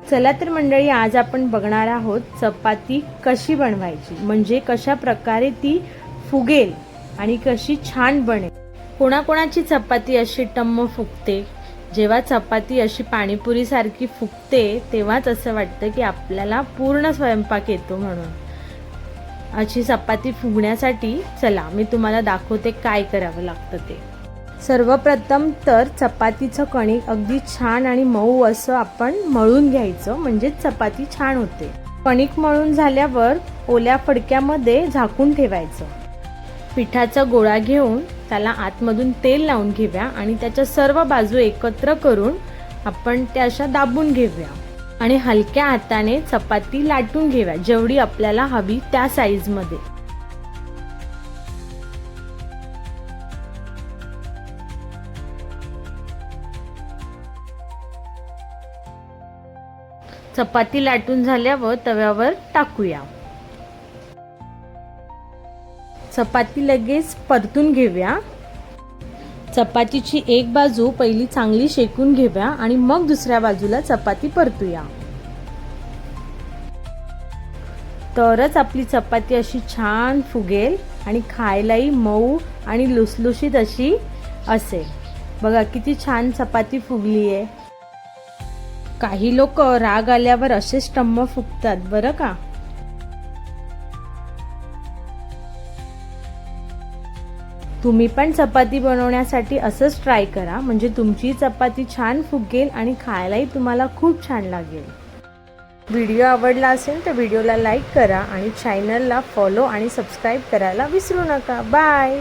चला तर मंडळी, आज आपण बघणार आहोत चपाती कशी बनवायची, म्हणजे कशा प्रकारे ती फुगेल आणि कशी छान बनेल। कोणाकोणाची चपाती अशी टम्म फुगते। जेव्हा चपाती अशी पाणीपुरी सारखी फुगते तेव्हाच असं वाटतं की आपल्याला पूर्ण स्वयंपाक येतो। म्हणून अशी चपाती फुगण्यासाठी चला मी तुम्हाला दाखवते काय करावं लागतं ते। सर्वप्रथम तर चपातीचं कणिक अगदी छान आणि मऊ असं आपण मळून घ्यायचं, म्हणजे चपाती छान होते। कणिक मळून झाल्यावर ओल्या फडक्यामध्ये झाकून ठेवायचं। पिठाचा गोळा घेऊन त्याला आतमधून तेल लावून घेऊया आणि त्याच्या सर्व बाजू एकत्र करून आपण त्या अशा दाबून घेऊया आणि हलक्या हाताने चपाती लाटून घेऊया, जेवढी आपल्याला हवी त्या साईजमध्ये। चपाती लाटून झाल्यावर तव्यावर टाकूया। चपाती लगेच परतून घेऊया। चपातीची एक बाजू पहिली चांगली शेकून घेऊया आणि मग दुसऱ्या बाजूला चपाती परतूया, तरच आपली चपाती अशी छान फुगेल आणि खायलाही मऊ आणि लुसलुशीत अशी असेल। बघा किती छान चपाती फुगली आहे। काही लोक राग आल्यावर असेच टम्म फुगतात बरं का। तुम्ही पण चपाती बनवण्यासाठी असंच ट्राय करा, म्हणजे तुमची चपाती छान फुगेल आणि खायलाही तुम्हाला खूप छान लागेल। व्हिडिओ आवडला असेल तर व्हिडिओला लाईक करा आणि चॅनलला फॉलो आणि सबस्क्राईब करायला विसरू नका। बाय।